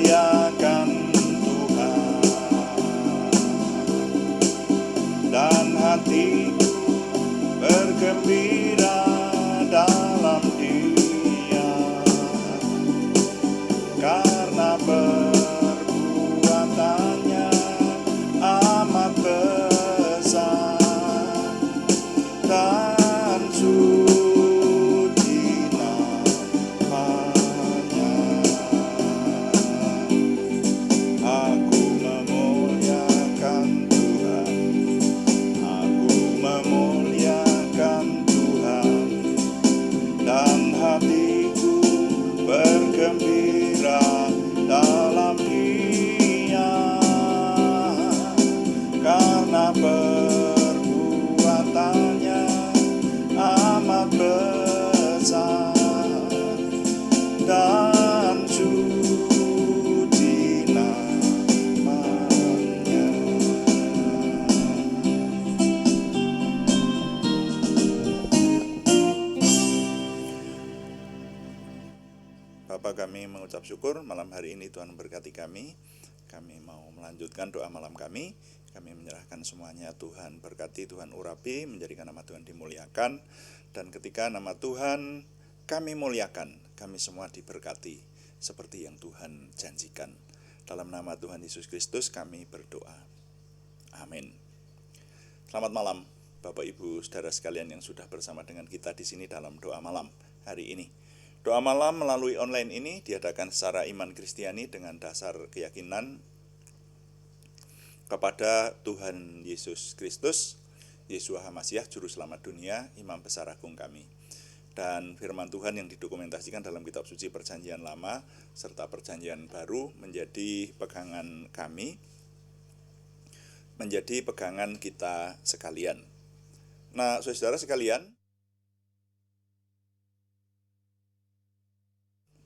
memuliakan Tuhan, dan hatiku bergembira dalam Dia, karena perbuatannya amat besar dan suci namanya. Aku memuliakan Tuhan, aku memuliakan Tuhan, dan hatiku bergembira dalam Dia, karena perbuatannya amat besar dan suci namanya. Bapa, kami mengucap syukur malam hari ini Tuhan memberkati kami. Kami mau melanjutkan doa malam kami. Kami menyerahkan semuanya Tuhan berkati, Tuhan urapi, menjadikan nama Tuhan dimuliakan. Dan ketika nama Tuhan kami muliakan, kami semua diberkati seperti yang Tuhan janjikan. Dalam nama Tuhan Yesus Kristus kami berdoa. Amin. Selamat malam Bapak Ibu Saudara sekalian yang sudah bersama dengan kita di sini dalam doa malam hari ini. Doa malam melalui online ini diadakan secara iman Kristiani dengan dasar keyakinan kepada Tuhan Yesus Kristus, Yeshua HaMasyiah, Juru Selamat dunia, Imam Besar Agung kami. Dan firman Tuhan yang didokumentasikan dalam kitab suci Perjanjian Lama serta Perjanjian Baru menjadi pegangan kami, menjadi pegangan kita sekalian. Nah, saudara sekalian,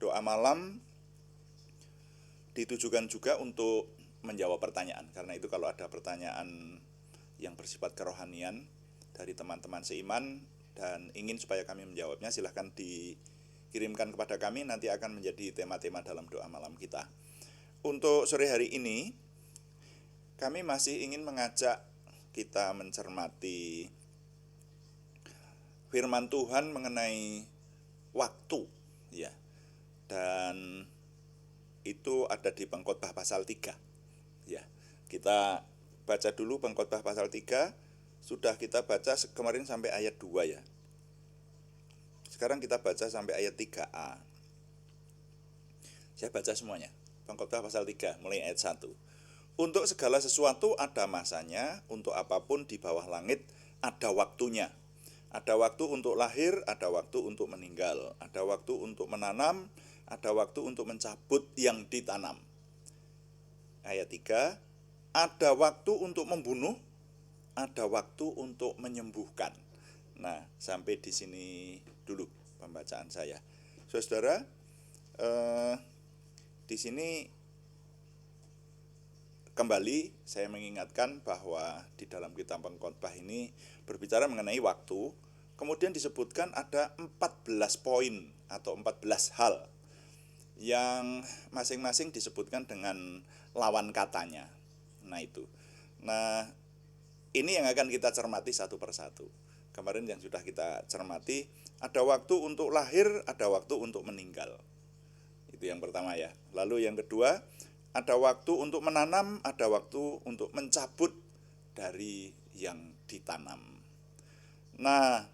doa malam ditujukan juga untuk menjawab pertanyaan. Karena itu kalau ada pertanyaan yang bersifat kerohanian dari teman-teman seiman dan ingin supaya kami menjawabnya, silahkan dikirimkan kepada kami, nanti akan menjadi tema-tema dalam doa malam kita. Untuk sore hari ini, kami masih ingin mengajak kita mencermati firman Tuhan mengenai waktu, ya. Dan itu ada di Pengkhotbah pasal 3. Ya. Kita baca dulu Pengkhotbah pasal 3. Sudah kita baca kemarin sampai ayat 2 ya. Sekarang kita baca sampai ayat 3a. Saya baca semuanya. Pengkhotbah pasal 3 mulai ayat 1. Untuk segala sesuatu ada masanya, untuk apapun di bawah langit ada waktunya. Ada waktu untuk lahir, ada waktu untuk meninggal, ada waktu untuk menanam, ada waktu untuk mencabut yang ditanam. Ayat 3, ada waktu untuk membunuh, ada waktu untuk menyembuhkan. Nah, sampai di sini dulu pembacaan saya. Saudara, di sini kembali saya mengingatkan bahwa di dalam kitab Pengkhotbah ini berbicara mengenai waktu, kemudian disebutkan ada 14 poin atau 14 hal yang masing-masing disebutkan dengan lawan katanya. Nah itu. Nah, ini yang akan kita cermati satu persatu. Kemarin yang sudah kita cermati, ada waktu untuk lahir, ada waktu untuk meninggal. Itu yang pertama ya. Lalu yang kedua, ada waktu untuk menanam, ada waktu untuk mencabut dari yang ditanam. Nah,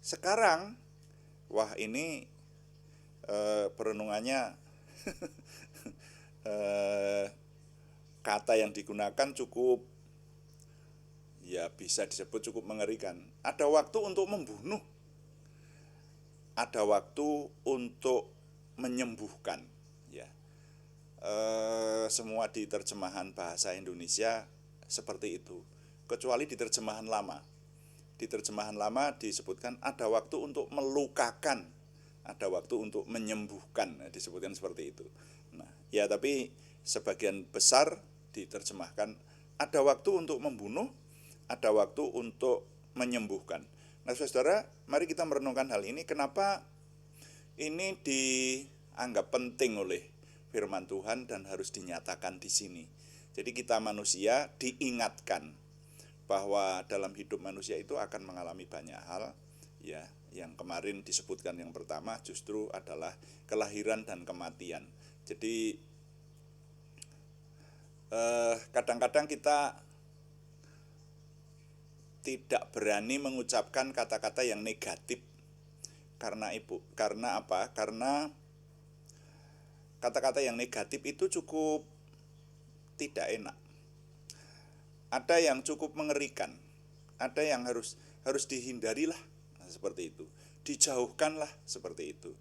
sekarang, wah ini perenungannya kata yang digunakan cukup, ya bisa disebut cukup mengerikan. Ada waktu untuk membunuh, ada waktu untuk menyembuhkan. Ya, semua di terjemahan bahasa Indonesia seperti itu, kecuali di terjemahan lama. Di terjemahan lama disebutkan ada waktu untuk melukakan, ada waktu untuk menyembuhkan, disebutkan seperti itu. Nah, ya tapi sebagian besar diterjemahkan ada waktu untuk membunuh, ada waktu untuk menyembuhkan. Nah, saudara, mari kita merenungkan hal ini. Kenapa ini dianggap penting oleh firman Tuhan dan harus dinyatakan di sini. Jadi kita manusia diingatkan bahwa dalam hidup manusia itu akan mengalami banyak hal, ya. Yang kemarin disebutkan yang pertama justru adalah kelahiran dan kematian. Jadi kadang-kadang kita tidak berani mengucapkan kata-kata yang negatif. Karena apa? Karena kata-kata yang negatif itu cukup tidak enak. Ada yang cukup mengerikan, ada yang harus dihindarilah, seperti itu, dijauhkanlah, seperti itu.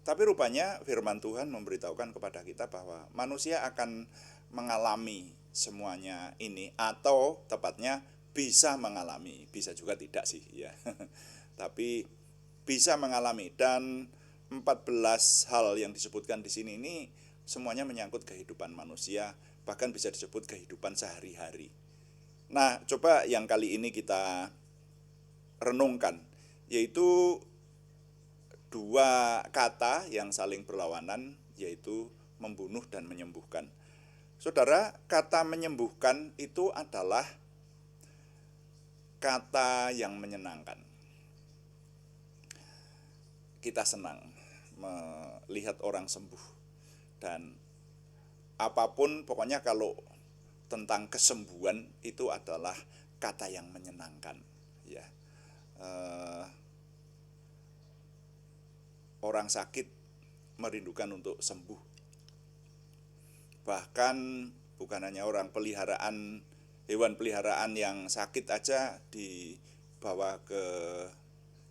Tapi rupanya firman Tuhan memberitahukan kepada kita bahwa manusia akan mengalami semuanya ini, atau tepatnya bisa mengalami, bisa juga tidak sih ya. Tapi bisa mengalami, dan 14 hal yang disebutkan di sini ini semuanya menyangkut kehidupan manusia, bahkan bisa disebut kehidupan sehari-hari. Nah, coba yang kali ini kita renungkan, yaitu dua kata yang saling berlawanan, yaitu membunuh dan menyembuhkan. Saudara, kata menyembuhkan itu adalah kata yang menyenangkan. Kita senang melihat orang sembuh, dan apapun pokoknya kalau tentang kesembuhan itu adalah kata yang menyenangkan, ya. Orang sakit merindukan untuk sembuh. Bahkan bukan hanya orang peliharaan, hewan peliharaan yang sakit aja dibawa ke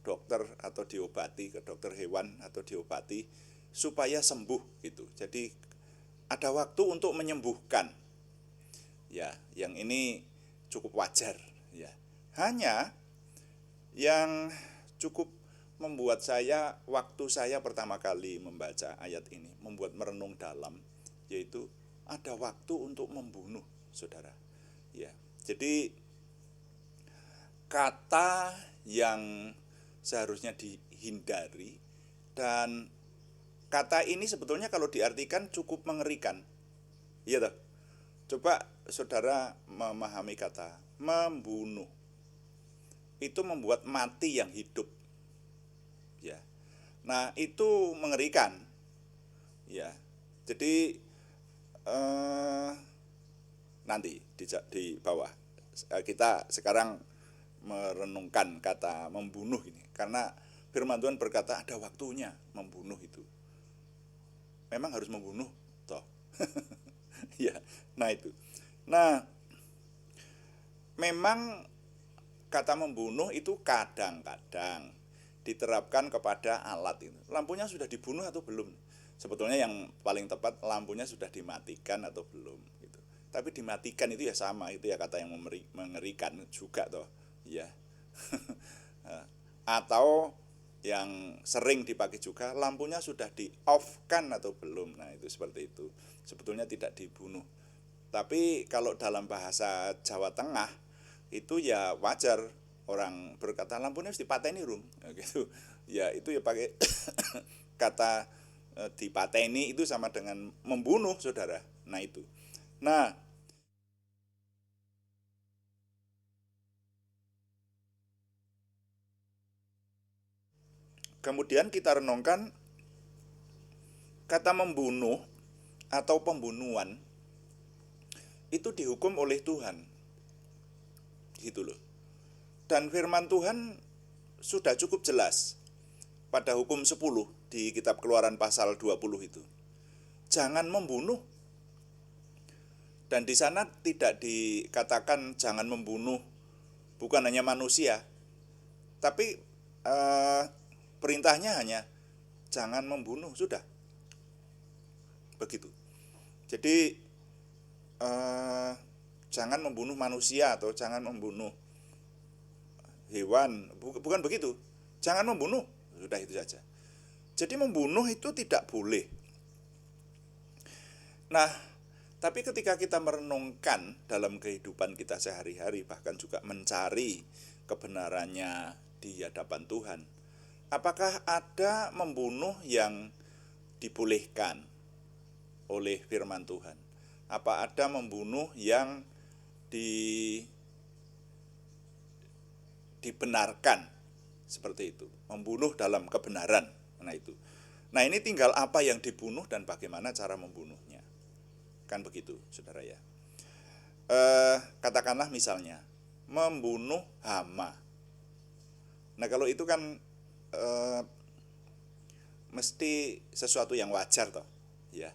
dokter atau diobati, ke dokter hewan atau diobati supaya sembuh gitu. Jadi ada waktu untuk menyembuhkan. Ya, yang ini cukup wajar ya. Hanya yang cukup membuat saya, waktu saya pertama kali membaca ayat ini, membuat merenung dalam, yaitu ada waktu untuk membunuh, saudara. Ya, jadi kata yang seharusnya dihindari, dan kata ini sebetulnya kalau diartikan cukup mengerikan. Iya toh? Coba saudara memahami kata membunuh. Itu membuat mati yang hidup. Ya. Nah, itu mengerikan. Ya. Jadi nanti di bawah kita sekarang merenungkan kata membunuh ini, karena firman Tuhan berkata ada waktunya membunuh itu. Memang harus membunuh toh. Ya, nah itu. Nah, memang kata membunuh itu kadang-kadang diterapkan kepada alat itu. Lampunya sudah dibunuh atau belum? Sebetulnya yang paling tepat lampunya sudah dimatikan atau belum gitu. Tapi dimatikan itu ya sama, itu ya kata yang mengerikan juga toh, ya. Atau yang sering dipakai juga, lampunya sudah di-off-kan atau belum. Nah, itu seperti itu. Sebetulnya tidak dibunuh. Tapi kalau dalam bahasa Jawa Tengah itu ya wajar orang berkata lampunya harus dipateni rum, gitu. Ya itu ya pakai kata dipateni itu sama dengan membunuh, saudara. Nah itu. Nah, kemudian kita renungkan kata membunuh atau pembunuhan itu dihukum oleh Tuhan. Gitu loh. Dan firman Tuhan sudah cukup jelas pada hukum 10 di kitab Keluaran pasal 20 itu. Jangan membunuh. Dan di sana tidak dikatakan jangan membunuh bukan hanya manusia, tapi perintahnya hanya jangan membunuh, sudah. Begitu. Jadi jangan membunuh manusia atau jangan membunuh hewan, bukan begitu. Jangan membunuh, sudah itu saja. Jadi membunuh itu tidak boleh. Nah, tapi ketika kita merenungkan dalam kehidupan kita sehari-hari, bahkan juga mencari kebenarannya di hadapan Tuhan, apakah ada membunuh yang dibolehkan? oleh firman Tuhan? Apa ada membunuh yang dibenarkan seperti itu, membunuh dalam kebenaran? Nah itu. Nah ini tinggal apa yang dibunuh dan bagaimana cara membunuhnya. Kan begitu, saudara ya. Katakanlah misalnya membunuh hama. Nah kalau itu kan mesti sesuatu yang wajar toh, ya.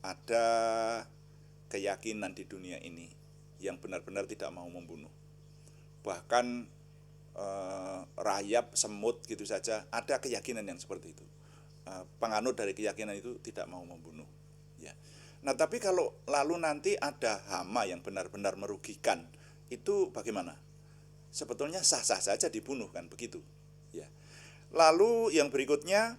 Ada keyakinan di dunia ini yang benar-benar tidak mau membunuh. Bahkan rayap, semut gitu saja ada keyakinan yang seperti itu. Penganut dari keyakinan itu tidak mau membunuh. Ya. Nah tapi kalau lalu nanti ada hama yang benar-benar merugikan, itu bagaimana? Sebetulnya sah-sah saja dibunuh kan begitu. Ya. Lalu yang berikutnya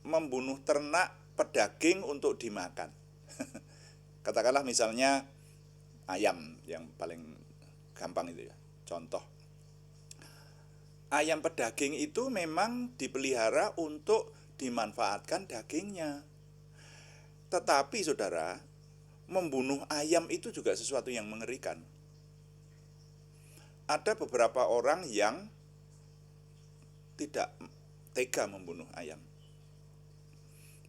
membunuh ternak pedaging untuk dimakan. Katakanlah misalnya ayam yang paling gampang itu ya. Contoh. Ayam pedaging itu memang dipelihara untuk dimanfaatkan dagingnya. Tetapi saudara, membunuh ayam itu juga sesuatu yang mengerikan. Ada beberapa orang yang tidak tega membunuh ayam.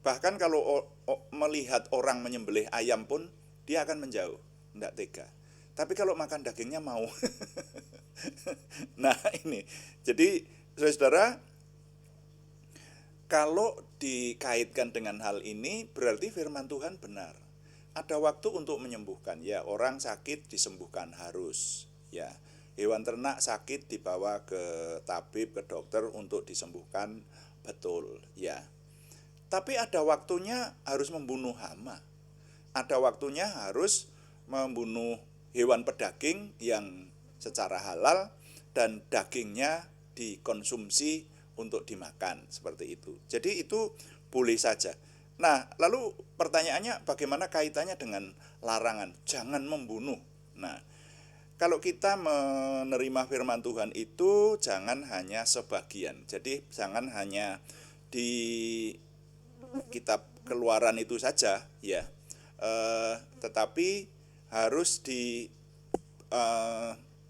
Bahkan kalau melihat orang menyembelih ayam pun dia akan menjauh, tidak tega. Tapi kalau makan dagingnya mau. Nah ini, jadi saudara, kalau dikaitkan dengan hal ini berarti firman Tuhan benar. Ada waktu untuk menyembuhkan, ya orang sakit disembuhkan harus, ya. Hewan ternak sakit dibawa ke tabib, ke dokter untuk disembuhkan, betul, ya. Tapi ada waktunya harus membunuh hama. Ada waktunya harus membunuh hewan pedaging yang secara halal dan dagingnya dikonsumsi untuk dimakan, seperti itu. Jadi itu boleh saja. Nah, lalu pertanyaannya bagaimana kaitannya dengan larangan jangan membunuh. Nah, kalau kita menerima firman Tuhan itu jangan hanya sebagian. Jadi jangan hanya di kitab Keluaran itu saja, ya. Tetapi harus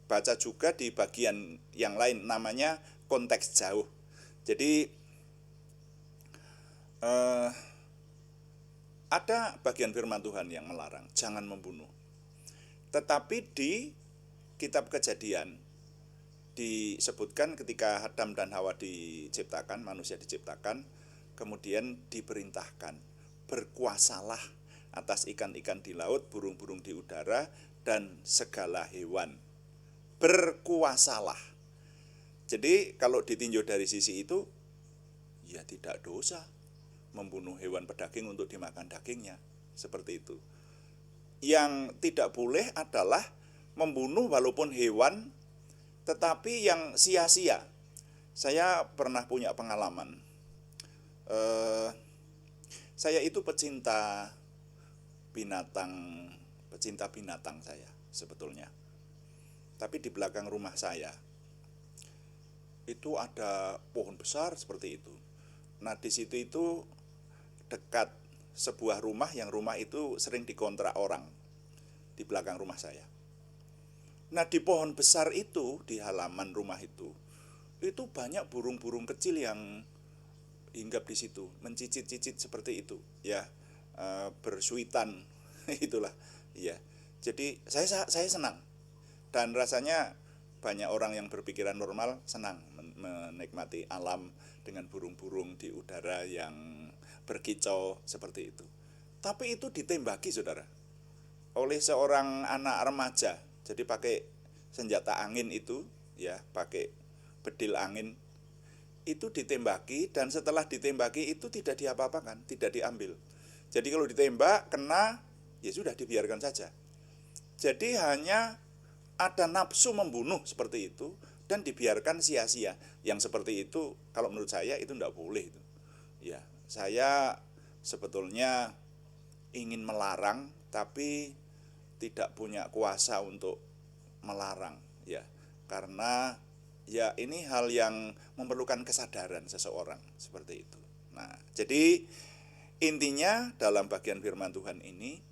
baca juga di bagian yang lain, namanya konteks jauh. Jadi ada bagian firman Tuhan yang melarang jangan membunuh. Tetapi di kitab Kejadian disebutkan ketika Adam dan Hawa diciptakan, manusia diciptakan, kemudian diperintahkan berkuasalah atas ikan-ikan di laut, burung-burung di udara, dan segala hewan. Berkuasalah. Jadi kalau ditinjau dari sisi itu, ya tidak dosa membunuh hewan pedaging untuk dimakan dagingnya, seperti itu. Yang tidak boleh adalah membunuh walaupun hewan, tetapi yang sia-sia. Saya pernah punya pengalaman. Saya itu pecinta binatang saya sebetulnya. Tapi di belakang rumah saya itu ada pohon besar seperti itu. Nah di situ itu dekat sebuah rumah yang rumah itu sering dikontrak orang di belakang rumah saya. Nah di pohon besar itu di halaman rumah itu banyak burung-burung kecil yang hinggap di situ, mencicit-cicit seperti itu, ya, bersuitan, itulah, ya. Jadi saya senang dan rasanya banyak orang yang berpikiran normal senang menikmati alam dengan burung-burung di udara yang berkicau seperti itu. Tapi itu ditembaki, saudara, oleh seorang anak remaja. Jadi pakai senjata angin itu, ya, pakai bedil angin. Itu ditembaki dan setelah ditembaki itu tidak diapa-apakan, tidak diambil. Jadi kalau ditembak kena, ya sudah dibiarkan saja. Jadi hanya ada nafsu membunuh seperti itu dan dibiarkan sia-sia. Yang seperti itu kalau menurut saya itu tidak boleh itu. Ya, saya sebetulnya ingin melarang tapi tidak punya kuasa untuk melarang, ya. Karena ya ini hal yang memerlukan kesadaran seseorang seperti itu. Nah, jadi intinya dalam bagian firman Tuhan ini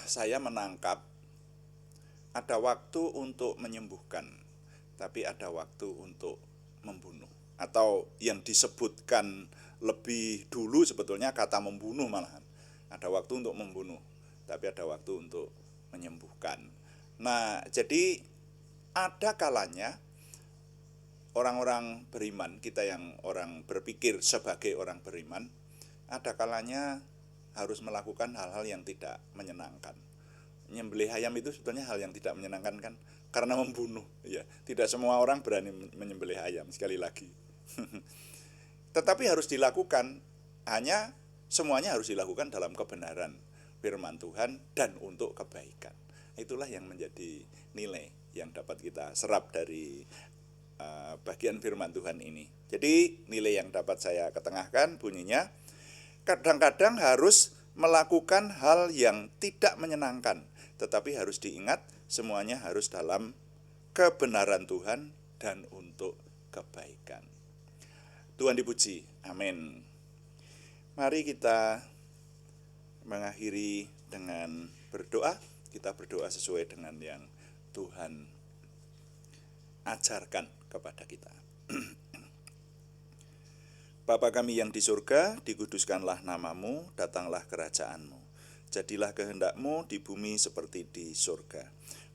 saya menangkap ada waktu untuk menyembuhkan, tapi ada waktu untuk membunuh. Atau yang disebutkan lebih dulu sebetulnya kata membunuh malahan. Ada waktu untuk membunuh, tapi ada waktu untuk menyembuhkan. Nah, jadi ada kalanya orang-orang beriman, kita yang orang berpikir sebagai orang beriman, ada kalanya harus melakukan hal-hal yang tidak menyenangkan. Nyembelih ayam itu sebetulnya hal yang tidak menyenangkan kan, karena membunuh. Ya, tidak semua orang berani menyembelih ayam, sekali lagi. Tetapi harus dilakukan, hanya semuanya harus dilakukan dalam kebenaran firman Tuhan dan untuk kebaikan. Itulah yang menjadi nilai yang dapat kita serap dari bagian firman Tuhan ini. Jadi nilai yang dapat saya ketengahkan bunyinya, kadang-kadang harus melakukan hal yang tidak menyenangkan, tetapi harus diingat semuanya harus dalam kebenaran Tuhan dan untuk kebaikan. Tuhan dipuji, amin. Mari kita mengakhiri dengan berdoa. Kita berdoa sesuai dengan yang Tuhan ajarkan kepada kita. Bapa kami yang di surga, dikuduskanlah namamu, datanglah kerajaanmu. Jadilah kehendakmu di bumi seperti di surga.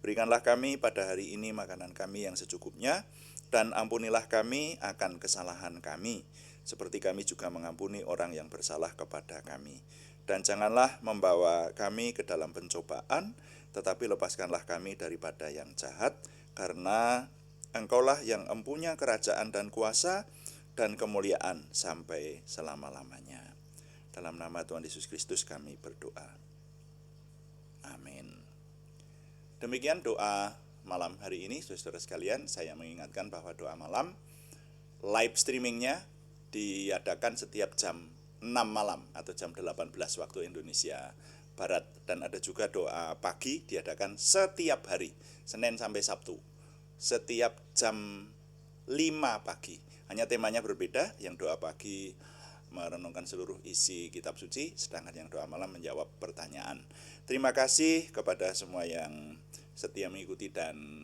Berikanlah kami pada hari ini makanan kami yang secukupnya, dan ampunilah kami akan kesalahan kami, seperti kami juga mengampuni orang yang bersalah kepada kami. Dan janganlah membawa kami ke dalam pencobaan, tetapi lepaskanlah kami daripada yang jahat, karena Engkaulah yang empunya kerajaan dan kuasa dan kemuliaan sampai selama-lamanya. Dalam nama Tuhan Yesus Kristus kami berdoa. Amin. Demikian doa malam hari ini, saudara sekalian. Saya mengingatkan bahwa doa malam live streamingnya diadakan setiap jam 6 malam atau jam 18 waktu Indonesia Barat. Dan ada juga doa pagi diadakan setiap hari, Senin sampai Sabtu, setiap jam 5 pagi. Hanya temanya berbeda, yang doa pagi merenungkan seluruh isi kitab suci, sedangkan yang doa malam menjawab pertanyaan. Terima kasih kepada semua yang setia mengikuti dan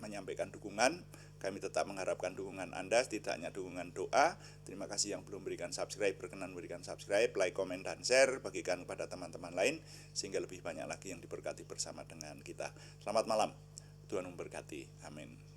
menyampaikan dukungan. Kami tetap mengharapkan dukungan Anda, tidak hanya dukungan doa. Terima kasih yang belum berikan subscribe, berkenan berikan subscribe, like, komen, dan share, bagikan kepada teman-teman lain, sehingga lebih banyak lagi yang diberkati bersama dengan kita. Selamat malam, Tuhan memberkati, amin.